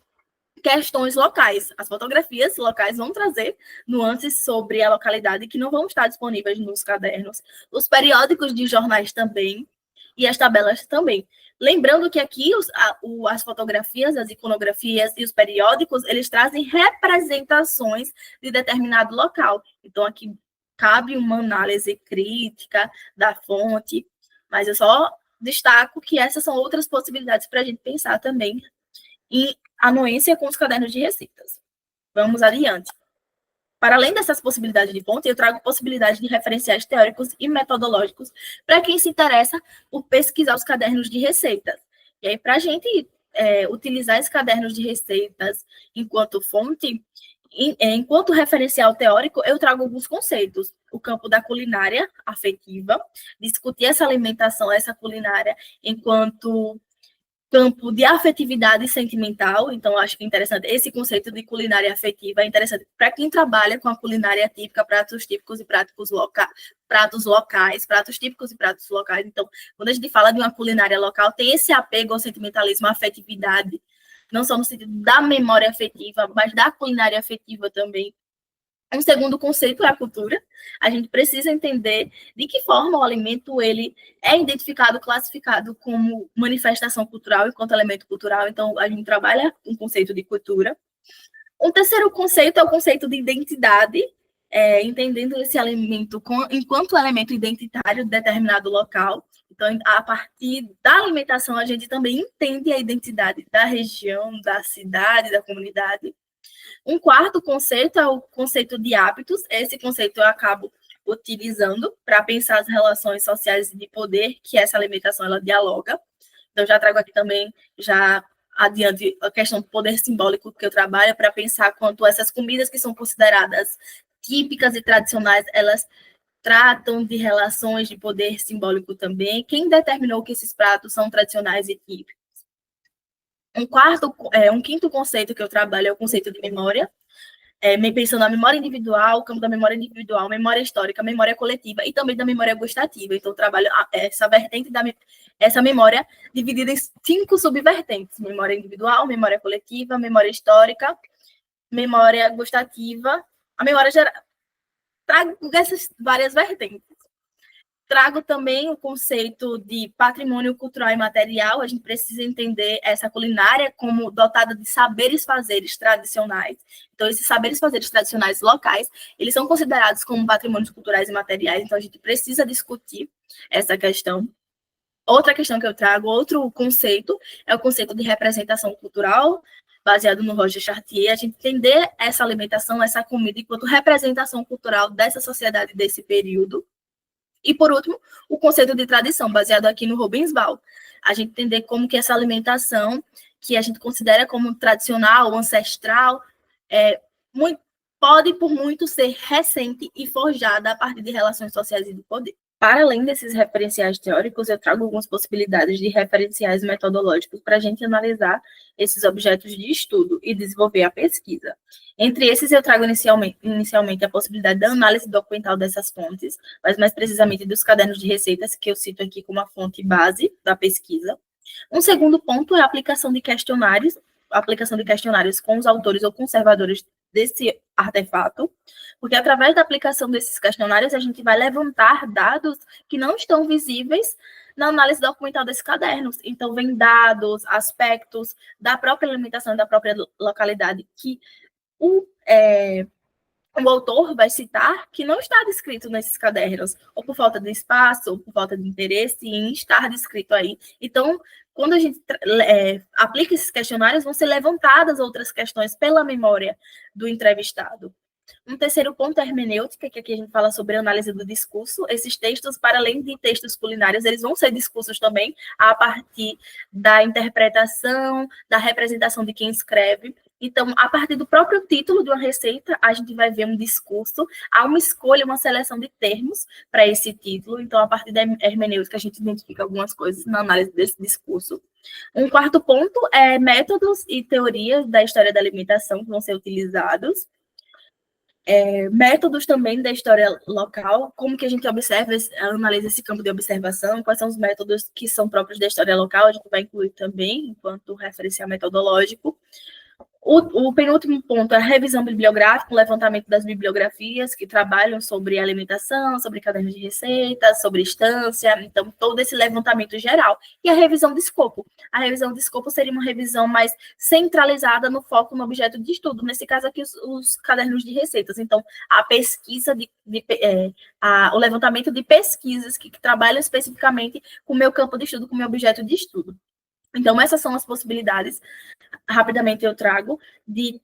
questões locais. As fotografias locais vão trazer nuances sobre a localidade que não vão estar disponíveis nos cadernos. Os periódicos de jornais também, e as tabelas também. Lembrando que aqui as fotografias, as iconografias e os periódicos, eles trazem representações de determinado local. Então, aqui cabe uma análise crítica da fonte, mas eu só destaco que essas são outras possibilidades para a gente pensar também em anuência com os cadernos de receitas. Vamos adiante. Para além dessas possibilidades de fonte, eu trago possibilidades de referenciais teóricos e metodológicos para quem se interessa por pesquisar os cadernos de receitas. E aí, para a gente utilizar esses cadernos de receitas enquanto fonte, enquanto referencial teórico, eu trago alguns conceitos. O campo da culinária afetiva, discutir essa alimentação, essa culinária, enquanto campo de afetividade sentimental. Então, acho que é interessante esse conceito de culinária afetiva, é interessante para quem trabalha com a culinária típica, pratos típicos e pratos locais, pratos típicos e pratos locais. Então, quando a gente fala de uma culinária local, tem esse apego ao sentimentalismo, à afetividade, não só no sentido da memória afetiva, mas da culinária afetiva também. Um segundo conceito é a cultura. A gente precisa entender de que forma o alimento ele é identificado, classificado como manifestação cultural enquanto elemento cultural. Então, a gente trabalha um conceito de cultura. Um terceiro conceito é o conceito de identidade, entendendo esse alimento enquanto elemento identitário de determinado local. Então, a partir da alimentação, a gente também entende a identidade da região, da cidade, da comunidade. Um quarto conceito é o conceito de hábitos. Esse conceito eu acabo utilizando para pensar as relações sociais de poder que essa alimentação ela dialoga. Então, já trago aqui também, já adiante, a questão do poder simbólico que eu trabalho para pensar quanto essas comidas que são consideradas típicas e tradicionais, elas tratam de relações de poder simbólico também. Quem determinou que esses pratos são tradicionais e típicos? Um quinto conceito que eu trabalho é o conceito de memória, pensando na memória individual, o campo da memória individual, memória histórica, memória coletiva e também da memória gustativa. Então, eu trabalho essa vertente essa memória dividida em 5 subvertentes: memória individual, memória coletiva, memória histórica, memória gustativa, a memória geral. Trago essas várias vertentes. Trago também o conceito de patrimônio cultural e material. A gente precisa entender essa culinária como dotada de saberes fazeres tradicionais. Então, esses saberes fazeres tradicionais locais, eles são considerados como patrimônios culturais e materiais. Então, a gente precisa discutir essa questão. Outra questão que eu trago, outro conceito, é o conceito de representação cultural, baseado no Roger Chartier. A gente entender essa alimentação, essa comida, enquanto representação cultural dessa sociedade desse período. E, por último, o conceito de tradição, baseado aqui no Rubens Bal. A gente entender como que essa alimentação, que a gente considera como tradicional, ancestral, pode, por muito, ser recente e forjada a partir de relações sociais e de poder. Para além desses referenciais teóricos, eu trago algumas possibilidades de referenciais metodológicos para a gente analisar esses objetos de estudo e desenvolver a pesquisa. Entre esses, eu trago inicialmente a possibilidade da análise documental dessas fontes, mas mais precisamente dos cadernos de receitas, que eu cito aqui como a fonte base da pesquisa. Um segundo ponto é a aplicação de questionários com os autores ou conservadores desse artefato, porque através da aplicação desses questionários a gente vai levantar dados que não estão visíveis na análise documental desses cadernos. Então, vem dados, aspectos da própria alimentação, da própria localidade, que o autor vai citar que não está descrito nesses cadernos, ou por falta de espaço, ou por falta de interesse em estar descrito aí. Então, quando a gente aplica esses questionários, vão ser levantadas outras questões pela memória do entrevistado. Um terceiro ponto é a hermenêutica, que aqui a gente fala sobre a análise do discurso. Esses textos, para além de textos culinários, eles vão ser discursos também a partir da interpretação, da representação de quem escreve. Então, a partir do próprio título de uma receita, a gente vai ver um discurso, há uma escolha, uma seleção de termos para esse título. Então, a partir da hermenêutica, a gente identifica algumas coisas na análise desse discurso. Um quarto ponto é métodos e teorias da história da alimentação que vão ser utilizados. Métodos também da história local, como que a gente analisa esse campo de observação, quais são os métodos que são próprios da história local, a gente vai incluir também enquanto referencial metodológico. O penúltimo ponto é a revisão bibliográfica, o levantamento das bibliografias que trabalham sobre alimentação, sobre cadernos de receitas, sobre estância, então todo esse levantamento geral. E a revisão de escopo. A revisão de escopo seria uma revisão mais centralizada no foco no objeto de estudo, nesse caso aqui os cadernos de receitas. Então, a pesquisa, o levantamento de pesquisas que trabalham especificamente com o meu campo de estudo, com o meu objeto de estudo. Então, essas são as possibilidades, rapidamente eu trago, de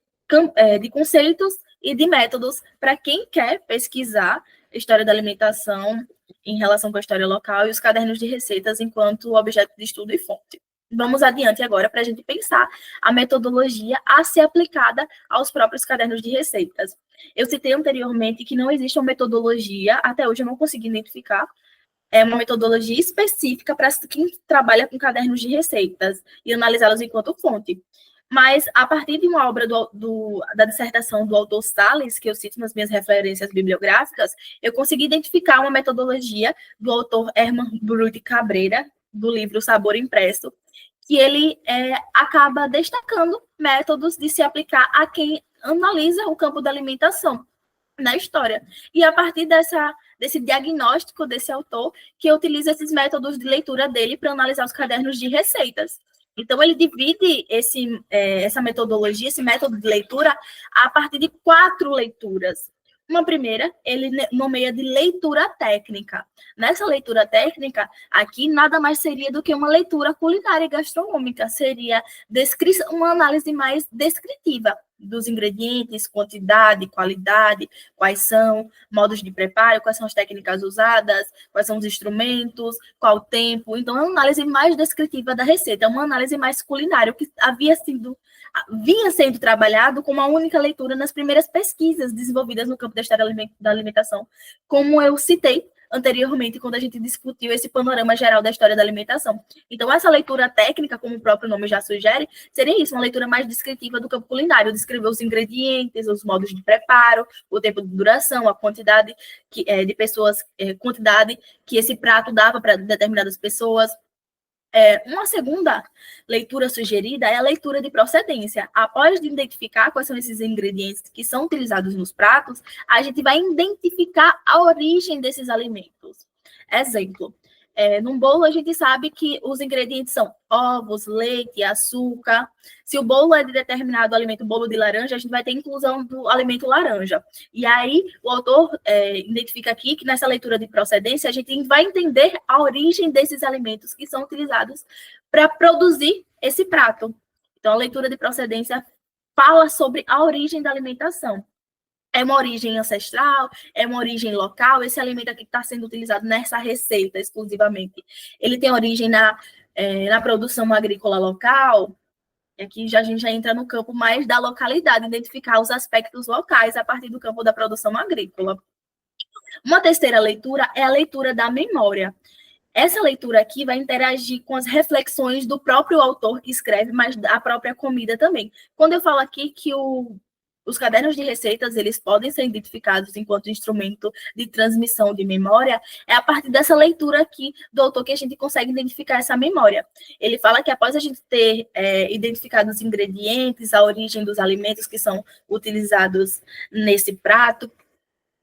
conceitos e de métodos para quem quer pesquisar história da alimentação em relação com a história local e os cadernos de receitas enquanto objeto de estudo e fonte. Vamos adiante agora para a gente pensar a metodologia a ser aplicada aos próprios cadernos de receitas. Eu citei anteriormente que não existe uma metodologia, até hoje eu não consegui identificar, uma metodologia específica para quem trabalha com cadernos de receitas e analisá-los enquanto fonte. Mas, a partir de uma obra da dissertação do autor Salles, que eu cito nas minhas referências bibliográficas, eu consegui identificar uma metodologia do autor Herman Brut Cabreira, do livro Sabor Impresso, que ele acaba destacando métodos de se aplicar a quem analisa o campo da alimentação na história. E a partir desse diagnóstico desse autor, que eu utilizo esses métodos de leitura dele para analisar os cadernos de receitas. Então, ele divide essa metodologia, esse método de leitura, a partir de 4 leituras. Uma primeira, ele nomeia de leitura técnica. Nessa leitura técnica, aqui nada mais seria do que uma leitura culinária e gastronômica, seria uma análise mais descritiva dos ingredientes, quantidade, qualidade, quais são modos de preparo, quais são as técnicas usadas, quais são os instrumentos, qual o tempo. Então, é uma análise mais descritiva da receita, é uma análise mais culinária, que vinha sendo trabalhado como uma única leitura nas primeiras pesquisas desenvolvidas no campo da história da alimentação, como eu citei anteriormente, quando a gente discutiu esse panorama geral da história da alimentação. Então, essa leitura técnica, como o próprio nome já sugere, seria isso, uma leitura mais descritiva do campo culinário, descrever os ingredientes, os modos de preparo, o tempo de duração, a quantidade de pessoas, quantidade que esse prato dava para determinadas pessoas. Uma segunda leitura sugerida é a leitura de procedência. Após de identificar quais são esses ingredientes que são utilizados nos pratos, a gente vai identificar a origem desses alimentos. Exemplo, num bolo a gente sabe que os ingredientes são ovos, leite, açúcar. Se o bolo é de determinado alimento, bolo de laranja, a gente vai ter inclusão do alimento laranja. E aí o autor identifica aqui que nessa leitura de procedência a gente vai entender a origem desses alimentos que são utilizados para produzir esse prato. Então a leitura de procedência fala sobre a origem da alimentação. É uma origem ancestral, é uma origem local, esse alimento aqui que está sendo utilizado nessa receita exclusivamente, ele tem origem na produção agrícola local. Aqui a gente já entra no campo mais da localidade, identificar os aspectos locais a partir do campo da produção agrícola. Uma terceira leitura é a leitura da memória. Essa leitura aqui vai interagir com as reflexões do próprio autor que escreve, mas da própria comida também. Quando eu falo aqui que os cadernos de receitas, eles podem ser identificados enquanto instrumento de transmissão de memória, é a partir dessa leitura aqui do autor que a gente consegue identificar essa memória. Ele fala que após a gente ter identificado os ingredientes, a origem dos alimentos que são utilizados nesse prato,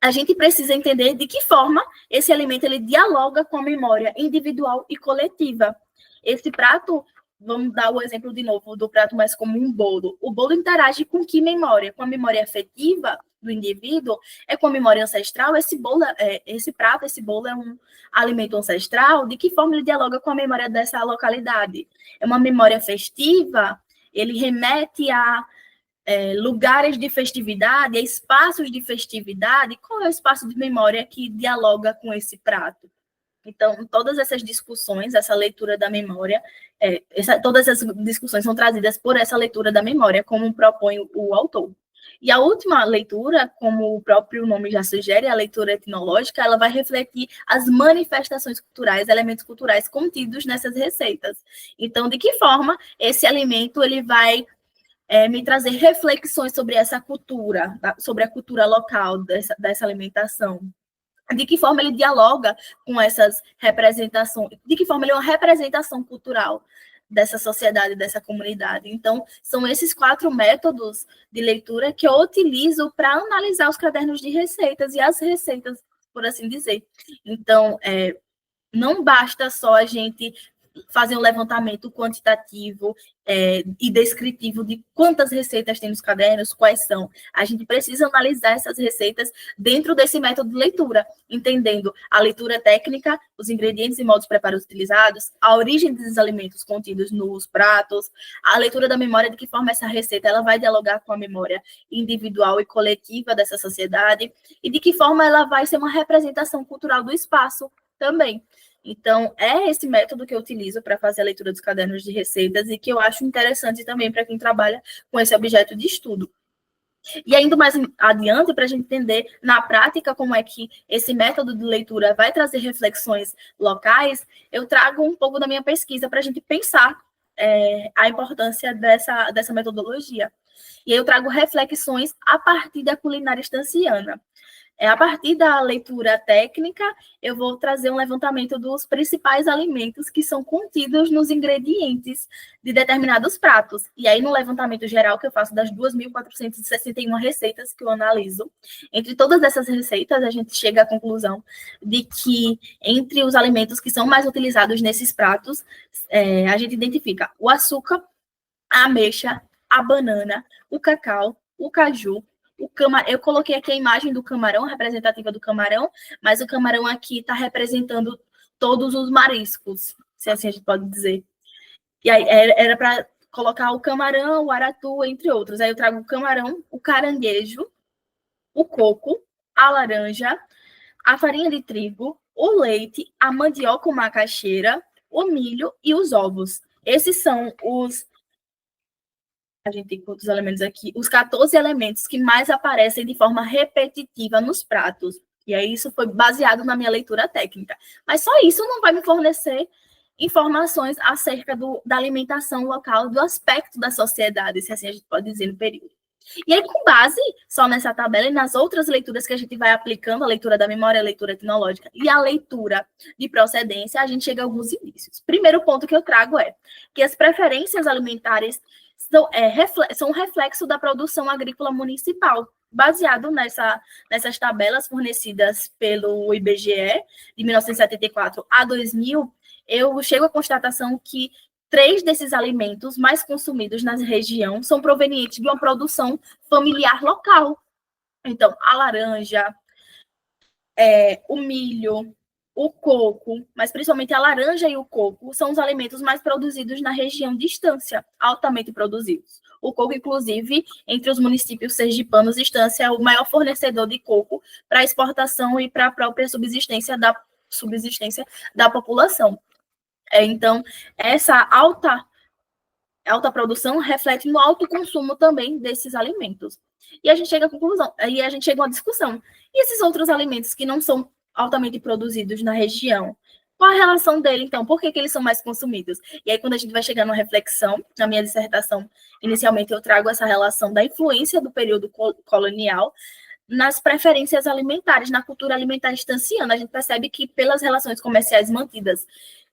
a gente precisa entender de que forma esse alimento ele dialoga com a memória individual e coletiva. Esse prato, vamos dar o exemplo de novo do prato mais comum, bolo. O bolo interage com que memória? Com a memória afetiva do indivíduo? É com a memória ancestral? Esse bolo é um alimento ancestral? De que forma ele dialoga com a memória dessa localidade? É uma memória festiva? Ele remete a lugares de festividade, espaços de festividade? Qual é o espaço de memória que dialoga com esse prato? Então, todas essas discussões, essa leitura da memória, todas essas discussões são trazidas por essa leitura da memória, como propõe o autor. E a última leitura, como o próprio nome já sugere, a leitura etnológica, ela vai refletir as manifestações culturais, elementos culturais contidos nessas receitas. Então, de que forma esse alimento ele vai me trazer reflexões sobre essa cultura, sobre a cultura local dessa alimentação. De que forma ele dialoga com essas representações, de que forma ele é uma representação cultural dessa sociedade, dessa comunidade. Então, são esses 4 métodos de leitura que eu utilizo para analisar os cadernos de receitas e as receitas, por assim dizer. Então, não basta só a gente fazer um levantamento quantitativo e descritivo de quantas receitas tem nos cadernos, quais são. A gente precisa analisar essas receitas dentro desse método de leitura, entendendo a leitura técnica, os ingredientes e modos de preparo utilizados, a origem dos alimentos contidos nos pratos, a leitura da memória, de que forma essa receita ela vai dialogar com a memória individual e coletiva dessa sociedade, e de que forma ela vai ser uma representação cultural do espaço também. Então, é esse método que eu utilizo para fazer a leitura dos cadernos de receitas e que eu acho interessante também para quem trabalha com esse objeto de estudo. E ainda mais adiante, para a gente entender na prática como é que esse método de leitura vai trazer reflexões locais, eu trago um pouco da minha pesquisa para a gente pensar a importância dessa metodologia. E eu trago reflexões a partir da culinária estanciana. A partir da leitura técnica, eu vou trazer um levantamento dos principais alimentos que são contidos nos ingredientes de determinados pratos. E aí, no levantamento geral que eu faço das 2.461 receitas que eu analiso, entre todas essas receitas, a gente chega à conclusão de que, entre os alimentos que são mais utilizados nesses pratos, a gente identifica o açúcar, a ameixa, a banana, o cacau, o caju, eu coloquei aqui a imagem do camarão, representativa do camarão, mas o camarão aqui está representando todos os mariscos, se assim a gente pode dizer. E aí era para colocar o camarão, o aratu, entre outros. Aí eu trago o camarão, o caranguejo, o coco, a laranja, a farinha de trigo, o leite, a mandioca ou macaxeira, o milho e os ovos. Esses são a gente tem quantos elementos aqui? Os 14 elementos que mais aparecem de forma repetitiva nos pratos. E aí isso foi baseado na minha leitura técnica. Mas só isso não vai me fornecer informações acerca da alimentação local, do aspecto da sociedade, se assim a gente pode dizer, no período. E aí, com base só nessa tabela e nas outras leituras que a gente vai aplicando, a leitura da memória, a leitura etnológica e a leitura de procedência, a gente chega a alguns indícios. Primeiro ponto que eu trago é que as preferências alimentares são um reflexo da produção agrícola municipal, baseado nessas tabelas fornecidas pelo IBGE, de 1974 a 2000, eu chego à constatação que 3 desses alimentos mais consumidos na região são provenientes de uma produção familiar local. Então, a laranja, o milho, o coco, mas principalmente a laranja e o coco, são os alimentos mais produzidos na região de Estância, altamente produzidos. O coco, inclusive, entre os municípios sergipanos, Estância é o maior fornecedor de coco para exportação e para a própria subsistência da população. Então, essa alta produção reflete no alto consumo também desses alimentos. E a gente chega à conclusão, aí a gente chega a uma discussão. E esses outros alimentos que não são altamente produzidos na região, qual a relação dele, então? Por que eles são mais consumidos? E aí, quando a gente vai chegar numa reflexão, na minha dissertação, inicialmente eu trago essa relação da influência do período colonial nas preferências alimentares, na cultura alimentar estanciana. A gente percebe que, pelas relações comerciais mantidas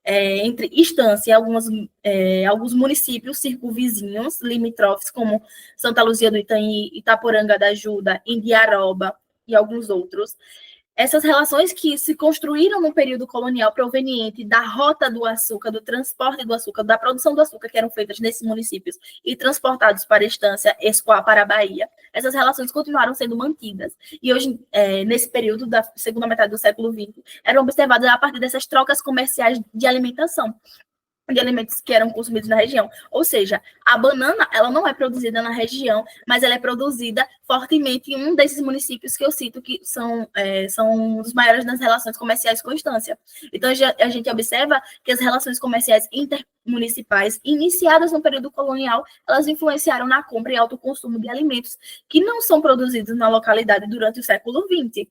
entre Estância e alguns municípios circunvizinhos, limítrofes, como Santa Luzia do Itanhi, Itaporanga da Ajuda, Indiaroba e alguns outros. Essas relações que se construíram no período colonial proveniente da rota do açúcar, do transporte do açúcar, da produção do açúcar que eram feitas nesses municípios e transportados para a Estância, Escoar, para a Bahia, essas relações continuaram sendo mantidas. E hoje, nesse período da segunda metade do século XX, eram observadas a partir dessas trocas comerciais de alimentação, de alimentos que eram consumidos na região. Ou seja, a banana, ela não é produzida na região, mas ela é produzida fortemente em um desses municípios que eu cito, que são os maiores nas relações comerciais com Estância. Então, a gente observa que as relações comerciais intermunicipais, iniciadas no período colonial, elas influenciaram na compra e alto consumo de alimentos que não são produzidos na localidade durante o século XX.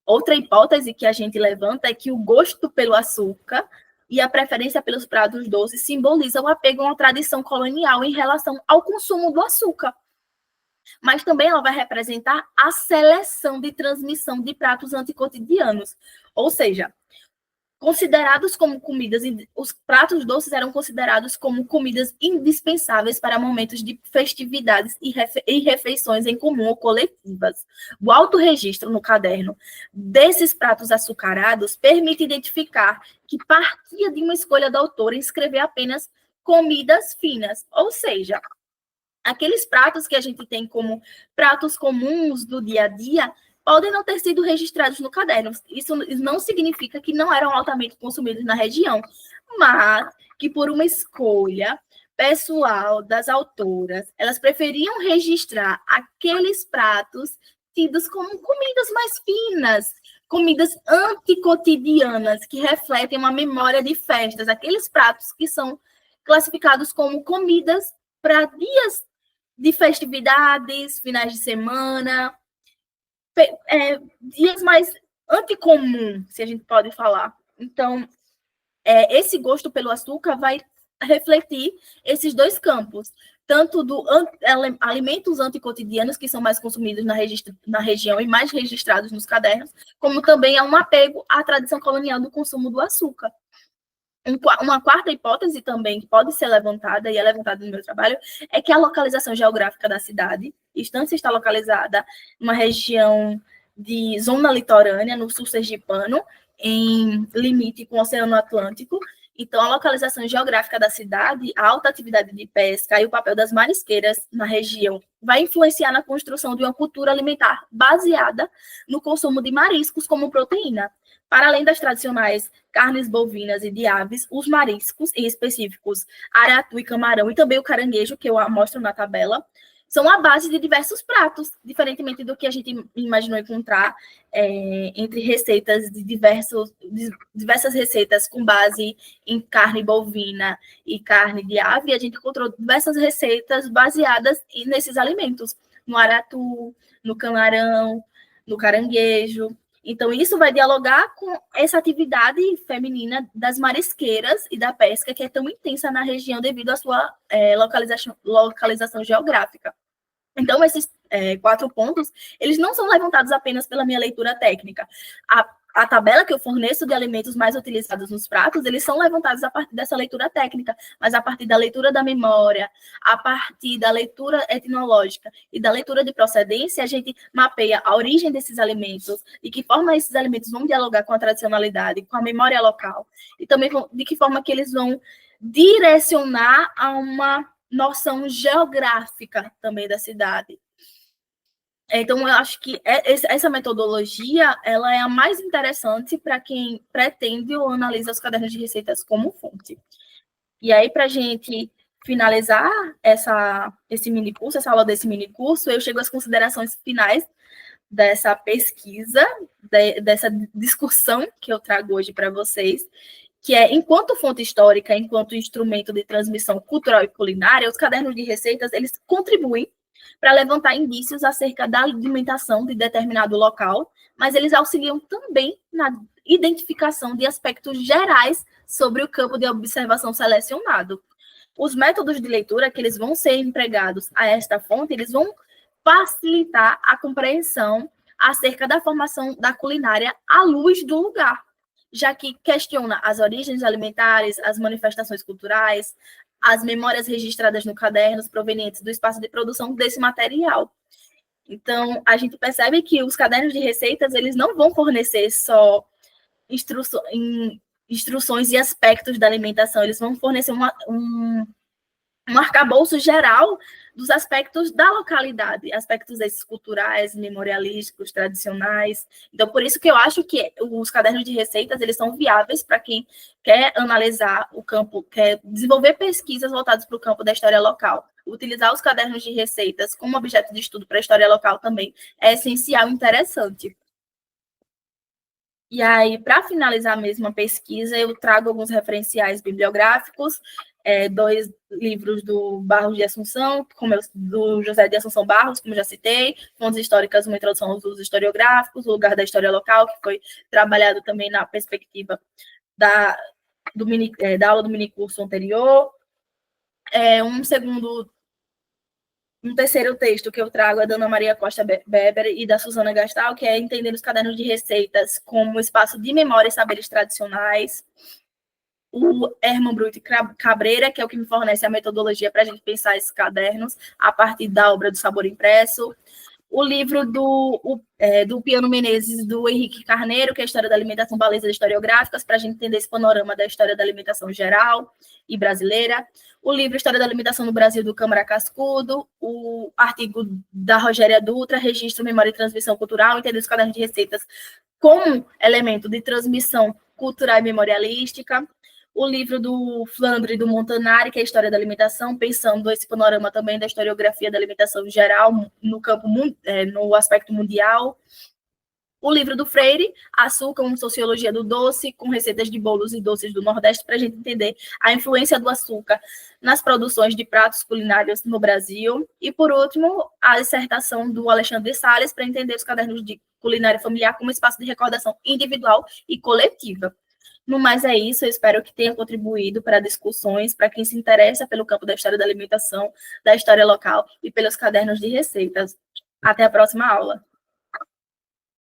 Outra hipótese que a gente levanta é que o gosto pelo açúcar e a preferência pelos pratos doces simbolizam o apego a uma tradição colonial em relação ao consumo do açúcar. Mas também ela vai representar a seleção de transmissão de pratos anticotidianos. Ou seja, considerados como comidas, os pratos doces eram considerados como comidas indispensáveis para momentos de festividades e refeições em comum ou coletivas. O autorregistro no caderno desses pratos açucarados permite identificar que partia de uma escolha da autora em escrever apenas comidas finas, ou seja, aqueles pratos que a gente tem como pratos comuns do dia a dia podem não ter sido registrados no caderno. Isso não significa que não eram altamente consumidos na região, mas que por uma escolha pessoal das autoras, elas preferiam registrar aqueles pratos tidos como comidas mais finas, comidas anticotidianas, que refletem uma memória de festas, aqueles pratos que são classificados como comidas para dias de festividades, finais de semana, dias mais anticomum, se a gente pode falar. Então, esse gosto pelo açúcar vai refletir esses dois campos, tanto do alimentos anticotidianos, que são mais consumidos na região e mais registrados nos cadernos, como também há um apego à tradição colonial do consumo do açúcar. Uma quarta hipótese também que pode ser levantada, e é levantada no meu trabalho, é que a localização geográfica da cidade, Estância está localizada em uma região de zona litorânea, no sul sergipano, em limite com o Oceano Atlântico. Então, a localização geográfica da cidade, a alta atividade de pesca e o papel das marisqueiras na região vai influenciar na construção de uma cultura alimentar baseada no consumo de mariscos como proteína. Para além das tradicionais carnes bovinas e de aves, os mariscos, em específicos aratu e camarão, e também o caranguejo, que eu mostro na tabela, são a base de diversos pratos, diferentemente do que a gente imaginou encontrar entre receitas de diversas receitas com base em carne bovina e carne de ave. A gente encontrou diversas receitas baseadas nesses alimentos, no aratu, no camarão, no caranguejo. Então, isso vai dialogar com essa atividade feminina das marisqueiras e da pesca, que é tão intensa na região devido à sua localização geográfica. Então, esses 4 pontos, eles não são levantados apenas pela minha leitura técnica. A tabela que eu forneço de alimentos mais utilizados nos pratos, eles são levantados a partir dessa leitura técnica, mas a partir da leitura da memória, a partir da leitura etnológica e da leitura de procedência, a gente mapeia a origem desses alimentos, de que forma esses alimentos vão dialogar com a tradicionalidade, com a memória local, e também de que forma que eles vão direcionar a uma noção geográfica também da cidade. Então, eu acho que essa metodologia ela é a mais interessante para quem pretende ou analisa os cadernos de receitas como fonte. E aí, para a gente finalizar esse mini curso, essa aula desse mini curso, eu chego às considerações finais dessa pesquisa, dessa discussão que eu trago hoje para vocês, que é, enquanto fonte histórica, enquanto instrumento de transmissão cultural e culinária, os cadernos de receitas, eles contribuem para levantar indícios acerca da alimentação de determinado local, mas eles auxiliam também na identificação de aspectos gerais sobre o campo de observação selecionado. Os métodos de leitura que eles vão ser empregados a esta fonte, eles vão facilitar a compreensão acerca da formação da culinária à luz do lugar, já que questiona as origens alimentares, as manifestações culturais, as memórias registradas no caderno provenientes do espaço de produção desse material. Então, a gente percebe que os cadernos de receitas, eles não vão fornecer só instruções e aspectos da alimentação, eles vão fornecer um arcabouço geral dos aspectos da localidade, aspectos desses culturais, memorialísticos, tradicionais. Então, por isso que eu acho que os cadernos de receitas, eles são viáveis para quem quer analisar o campo, quer desenvolver pesquisas voltadas para o campo da história local. Utilizar os cadernos de receitas como objeto de estudo para a história local também é essencial e interessante. E aí, para finalizar mesmo a pesquisa, eu trago alguns referenciais bibliográficos, 2 livros do Barros de Assunção, do José de Assunção Barros, como eu já citei, fontes históricas, uma introdução aos usos historiográficos, o lugar da história local, que foi trabalhado também na perspectiva da aula do minicurso anterior. Um segundo Um terceiro texto que eu trago é da Ana Maria Costa Beber e da Suzana Gastal, que é Entendendo os Cadernos de Receitas como espaço de memória e saberes tradicionais. O Herman Brut Cabreira, que é o que me fornece a metodologia para a gente pensar esses cadernos a partir da obra do Sabor Impresso. O livro do Piano Menezes, do Henrique Carneiro, que é a História da Alimentação, Baleias Historiográficas, para a gente entender esse panorama da história da alimentação geral e brasileira. O livro História da Alimentação no Brasil, do Câmara Cascudo. O artigo da Rogéria Dutra, Registro, Memória e Transmissão Cultural, Entender os Cadernos de Receitas como elemento de transmissão cultural e memorialística. O livro do Flandre e do Montanari, que é a História da Alimentação, pensando esse panorama também da historiografia da alimentação em geral, no aspecto mundial. O livro do Freire, Açúcar, uma Sociologia do Doce, com receitas de bolos e doces do Nordeste, para a gente entender a influência do açúcar nas produções de pratos culinários no Brasil. E, por último, a dissertação do Alexandre Salles, para entender os cadernos de culinária familiar como espaço de recordação individual e coletiva. No mais é isso, eu espero que tenha contribuído para discussões, para quem se interessa pelo campo da história da alimentação, da história local e pelos cadernos de receitas. Até a próxima aula.